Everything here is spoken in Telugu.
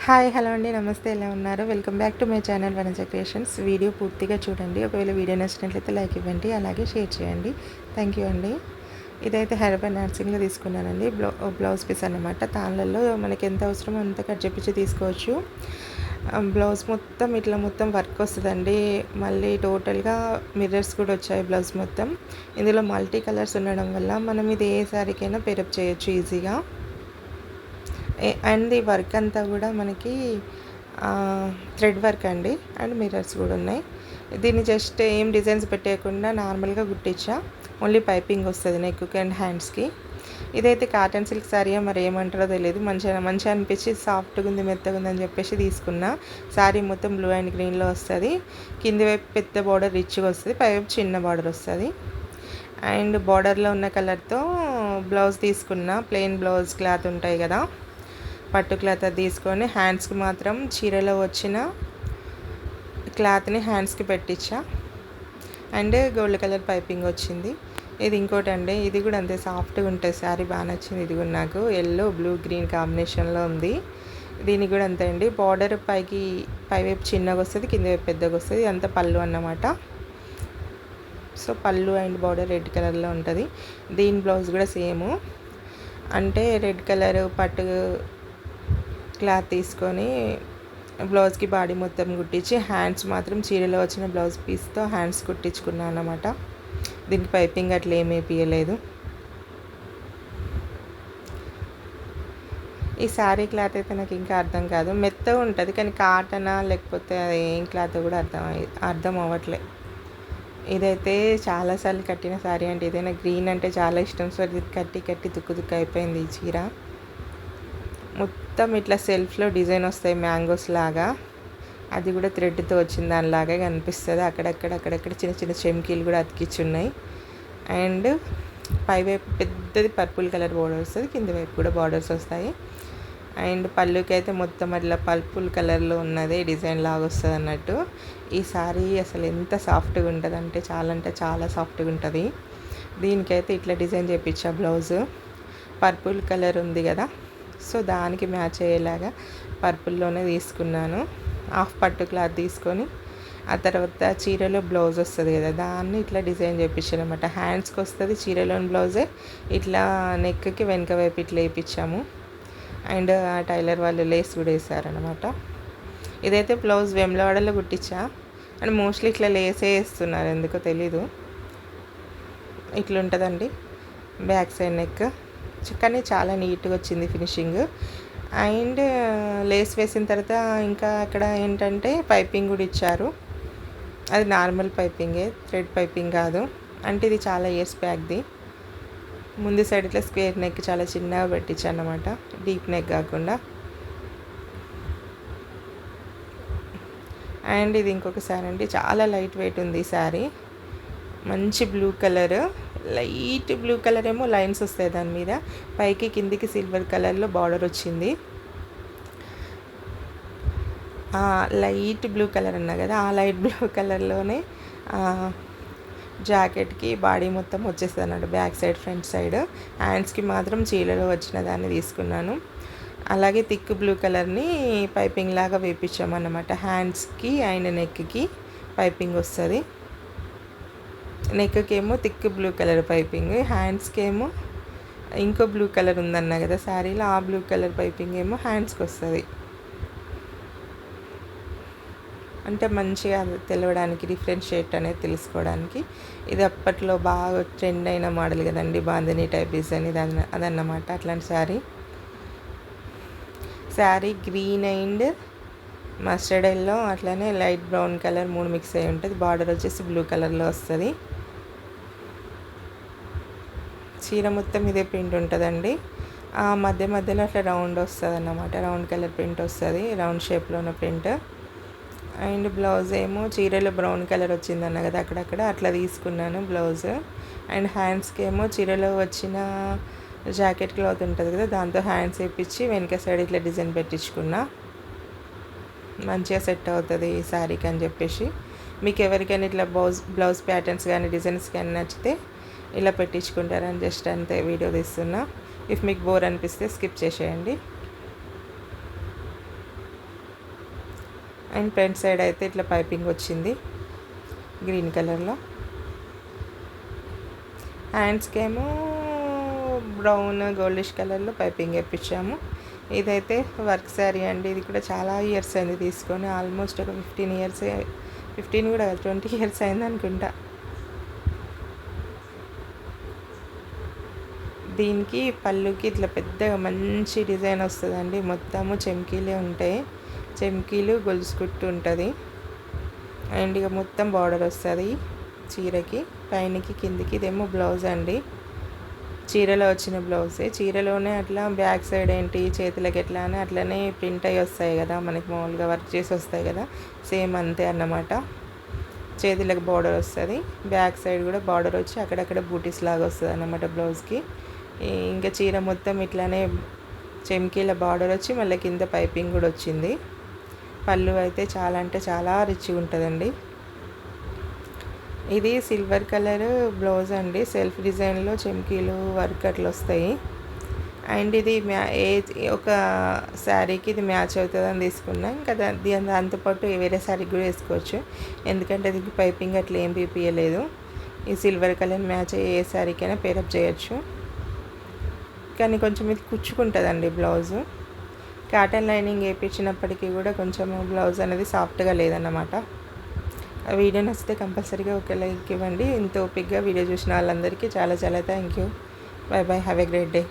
హాయ్ హలో అండి, నమస్తే. ఎలా ఉన్నారు? Welcome back to my channel Vanaja creations. Video పూర్తిగా చూడండి. ఒకవేళ వీడియో నచ్చినట్లయితే లైక్ ఇవ్వండి, అలాగే షేర్ చేయండి. థ్యాంక్ యూ అండి. ఇదైతే హైదరాబాద్ నర్సింగ్లో తీసుకున్నానండి. బ్లౌజ్ పీస్ అనమాట. తాళ్ళల్లో మనకి ఎంత అవసరమో అంత కట్ చేపించి తీసుకోవచ్చు. బ్లౌజ్ మొత్తం ఇట్లా మొత్తం వర్క్ వస్తుందండి. మళ్ళీ టోటల్గా మిర్రర్స్ కూడా వచ్చాయి బ్లౌజ్ మొత్తం. ఇందులో మల్టీ కలర్స్ ఉండడం వల్ల మనం ఇది ఏ శారీకైనా పేరప్ చేయొచ్చు ఈజీగా. అండ్ ఈ వర్క్ అంతా కూడా మనకి థ్రెడ్ వర్క్ అండి. అండ్ మిర్రర్స్ కూడా ఉన్నాయి. దీన్ని జస్ట్ ఏం డిజైన్స్ పెట్టేయకుండా నార్మల్గా కుట్టించా. ఓన్లీ పైపింగ్ వస్తుంది నెక్కి అండ్ హ్యాండ్స్కి. ఇదైతే కాటన్ సిల్క్ శారీ మరి ఏమంటారో తెలియదు. మంచిగా అనిపించి సాఫ్ట్గా ఉంది, మెత్తగా ఉందని చెప్పేసి తీసుకున్నా. శారీ మొత్తం బ్లూ అండ్ గ్రీన్లో వస్తుంది. కింది వైపు పెద్ద బార్డర్ రిచ్గా వస్తుంది, పైవైపు చిన్న బార్డర్ వస్తుంది. అండ్ బార్డర్లో ఉన్న కలర్తో బ్లౌజ్ తీసుకున్నా. ప్లెయిన్ బ్లౌజ్ క్లాత్ ఉంటాయి కదా, పట్టు క్లాత్ అది తీసుకొని హ్యాండ్స్కి మాత్రం చీరలో వచ్చిన క్లాత్ని హ్యాండ్స్కి పెట్టించా. అండ్ గోల్డ్ కలర్ పైపింగ్ వచ్చింది. ఇది ఇంకోటి అండి, ఇది కూడా అంతే సాఫ్ట్గా ఉంటుంది శారీ. బాగా నచ్చింది. ఇది కూడా నాకు ఎల్లో బ్లూ గ్రీన్ కాంబినేషన్లో ఉంది. దీనికి కూడా అంతే అండి. బార్డర్ పైవైపు చిన్నగా వస్తుంది, కింద వైపు పెద్దగా వస్తుంది. అంతా పళ్ళు అన్నమాట. సో పళ్ళు అండ్ బార్డర్ రెడ్ కలర్లో ఉంటుంది. దీని బ్లౌజ్ కూడా సేమ్, అంటే రెడ్ కలర్ పట్టు క్లాత్ తీసుకొని బ్లౌజ్కి బాడీ మొత్తం కుట్టించి హ్యాండ్స్ మాత్రం చీరలో వచ్చిన బ్లౌజ్ పీస్తో హ్యాండ్స్ కుట్టించుకున్నాను అన్నమాట. దీనికి పైపింగ్ అట్లా ఏమీ వేయలేదు. ఈ శారీ క్లాత్ అయితే నాకు ఇంకా అర్థం కాదు. మెత్తగా ఉంటుంది కానీ కాటనా లేకపోతే అది ఏం క్లాత్ కూడా అర్థం అవ్వట్లే. ఇదైతే చాలాసార్లు కట్టిన శారీ అంటే ఇదే. నాకు గ్రీన్ అంటే చాలా ఇష్టం. సో ఇది కట్టి తుక్కు అయిపోయింది ఈ చీర మొత్తం. ఇట్లా సెల్ఫ్లో డిజైన్ వస్తాయి మ్యాంగోస్ లాగా, అది కూడా థ్రెడ్తో వచ్చిన దానిలాగా కనిపిస్తుంది. అక్కడక్కడ చిన్న చిన్న చెమ్కీలు కూడా అతికిచ్చున్నాయి. అండ్ పైవైపు పెద్దది పర్పుల్ కలర్ బార్డర్ వస్తుంది, కింద వైపు కూడా బార్డర్స్ వస్తాయి. అండ్ పళ్ళుకి అయితే మొత్తం అట్లా పర్పుల్ కలర్లో ఉన్నది డిజైన్ లాగా వస్తుంది అన్నట్టు. ఈ సారీ అసలు ఎంత సాఫ్ట్గా ఉంటుంది అంటే చాలా సాఫ్ట్గా ఉంటుంది. దీనికైతే ఇట్లా డిజైన్ చేయించా. బ్లౌజ్ పర్పుల్ కలర్ ఉంది కదా, సో దానికి మ్యాచ్ అయ్యేలాగా పర్పుల్లోనే తీసుకున్నాను. హాఫ్ పట్టు క్లాత్ తీసుకొని ఆ తర్వాత చీరలో బ్లౌజ్ వస్తుంది కదా, దాన్ని ఇట్లా డిజైన్ చేయించాను అనమాట. హ్యాండ్స్కి వస్తుంది చీరలోని బ్లౌజే. ఇట్లా నెక్కి వెనక వైపు ఇట్లా వేయించాము. అండ్ ఆ టైలర్ వాళ్ళు లేస్ కూడా వేసారనమాట. ఇదైతే బ్లౌజ్ వెమ్లవాడలో కుట్టించా. అండ్ మోస్ట్లీ ఇట్లా లేసే వేస్తున్నారు, ఎందుకో తెలీదు. ఇట్లుంటుందండి బ్యాక్ సైడ్ నెక్. కానీ చాలా నీట్గా వచ్చింది ఫినిషింగ్. అండ్ లేస్ వేసిన తర్వాత ఇంకా అక్కడ ఏంటంటే పైపింగ్ కూడా ఇచ్చారు. అది నార్మల్ పైపింగే, థ్రెడ్ పైపింగ్ కాదు. అంటే ఇది చాలా ఇయర్స్ బ్యాక్ది. ముందు సైడ్ ఇట్లా స్క్వేర్ నెక్ చాలా చిన్నగా పెట్టించాను అన్నమాట, డీప్ నెక్ కాకుండా. అండ్ ఇది ఇంకొక శారీ అండి, చాలా లైట్ వెయిట్ ఉంది ఈ శారీ. మంచి blue colour, light blue colour ఏమో లైన్స్ వస్తాయి దాని మీద. పైకి కిందికి సిల్వర్ కలర్లో బార్డర్ వచ్చింది. లైట్ బ్లూ కలర్ అన్నా కదా, ఆ లైట్ బ్లూ కలర్లోనే జాకెట్కి బాడీ మొత్తం వచ్చేస్తుంది అన్నట్టు, బ్యాక్ సైడ్ ఫ్రంట్ సైడ్. హ్యాండ్స్కి మాత్రం చీరలో వచ్చిన దాన్ని తీసుకున్నాను. అలాగే థిక్ బ్లూ కలర్ని పైపింగ్ లాగా వేయించామన్నమాట. హ్యాండ్స్కి అండ్ నెక్కి పైపింగ్ వస్తుంది. నెక్కి ఏమో థిక్ బ్లూ కలర్ పైపింగ్, హ్యాండ్స్కి ఏమో ఇంకో బ్లూ కలర్ ఉందన్నా కదా శారీలో, ఆ బ్లూ కలర్ పైపింగ్ ఏమో హ్యాండ్స్కి వస్తుంది. అంటే మంచిగా తెలవడానికి, డిఫరెన్షియేట్ అనేది తెలుసుకోవడానికి. ఇది అప్పట్లో బాగా ట్రెండ్ అయిన మోడల్ కదండి, బాందిని టైప్ డిజైన్. ఇది అదన్నమాట అట్లాంటి sari green and mustard yellow అట్లానే లైట్ బ్రౌన్ కలర్ 3 మిక్స్ అయి ఉంటుంది. బార్డర్ వచ్చేసి బ్లూ కలర్లో వస్తుంది. చీర మొత్తం ఇదే ప్రింట్ ఉంటుందండి. మధ్యలో అట్లా రౌండ్ వస్తుంది అన్నమాట, రౌండ్ కలర్ ప్రింట్ వస్తుంది, రౌండ్ షేప్లో ఉన్న ప్రింట్. అండ్ బ్లౌజ్ ఏమో చీరలో బ్రౌన్ కలర్ వచ్చిందన్న కదా, అక్కడక్కడ అట్లా తీసుకున్నాను బ్లౌజ్. అండ్ హ్యాండ్స్కి ఏమో చీరలో వచ్చిన జాకెట్ క్లాత్ ఉంటుంది కదా, దాంతో హ్యాండ్స్ వేయించి వెనక సైడ్ ఇట్లా డిజైన్ పెట్టించుకున్నా. మంచిగా సెట్ అవుతుంది ఈ శారీకి అని చెప్పేసి. మీకు ఎవరికైనా ఇట్లా బ్లౌజ్ ప్యాటర్న్స్ కానీ డిజైన్స్ కానీ నచ్చితే ఇలా పెట్టించుకుంటారని జస్ట్ అంతే వీడియో తీస్తున్నా. ఇఫ్ మీకు బోర్ అనిపిస్తే స్కిప్ చేసేయండి. అండ్ ఫ్రంట్ సైడ్ అయితే ఇట్లా పైపింగ్ వచ్చింది గ్రీన్ కలర్లో. హ్యాండ్స్కేమో బ్రౌన్ గోల్డిష్ కలర్లో పైపింగ్ వేయించాము. ఇదైతే వర్క్ శారీ అండి. ఇది కూడా చాలా ఇయర్స్ అయింది తీసుకొని, ఆల్మోస్ట్ ఒక 15 ఇయర్స్, 15 కూడా 20 ఇయర్స్ అయింది అనుకుంటా. దీనికి పళ్ళుకి ఇట్లా పెద్దగా మంచి డిజైన్ వస్తుందండి. మొత్తము చెమ్కీలే ఉంటాయి, చెమ్కీలు గొలుసు కుట్టు ఉంటుంది. అండ్ ఇక మొత్తం బార్డర్ వస్తుంది చీరకి, పైనకి కిందికి. ఇదేమో బ్లౌజ్ అండి, చీరలో వచ్చిన బ్లౌజే. చీరలోనే అట్లా బ్యాక్ సైడ్ ఏంటి చేతులకి ఎట్లా అని అట్లనే ప్రింట్ అయ్యి వస్తాయి కదా, మనకి మామూలుగా వర్క్ చేసి వస్తాయి కదా, సేమ్ అంతే అన్నమాట. చేతులకు బార్డర్ వస్తుంది, బ్యాక్ సైడ్ కూడా బార్డర్ వచ్చి అక్కడక్కడ బూటీస్ లాగా వస్తుంది అన్నమాట బ్లౌజ్కి. ఇంకా చీర మొత్తం ఇట్లానే చెమ్కీల బార్డర్ వచ్చి మళ్ళీ కింద పైపింగ్ కూడా వచ్చింది. పళ్ళు అయితే చాలా అంటే చాలా రిచ్గా ఉంటుందండి. ఇది సిల్వర్ కలర్ బ్లౌజ్ అండి, సెల్ఫ్ డిజైన్లో చెమ్కీలు వర్క్ అట్లా వస్తాయి. అండ్ ఇది ఒక శారీకి ఇది మ్యాచ్ అవుతుందని తీసుకున్నా. ఇంకా దాంతోపాటు వేరే శారీకి కూడా వేసుకోవచ్చు, ఎందుకంటే దీనికి పైపింగ్ అట్లా ఏం పీపియలేదు. ఈ సిల్వర్ కలర్ మ్యాచ్ అయ్యే ఏ శారీకైనా పేరప్ చేయొచ్చు. కానీ కొంచెం ఇది కుచ్చుకుంటుందండి బ్లౌజు. కాటన్ లైనింగ్ వేయించినప్పటికీ కూడా కొంచెం బ్లౌజ్ అనేది సాఫ్ట్గా లేదన్నమాట. వీడియో నచ్చితే కంపల్సరీగా ఒక లైక్ ఇవ్వండి. ఇంత ఓపిక్గా వీడియో చూసిన వాళ్ళందరికీ చాలా చాలా thank you. By by, have a great day.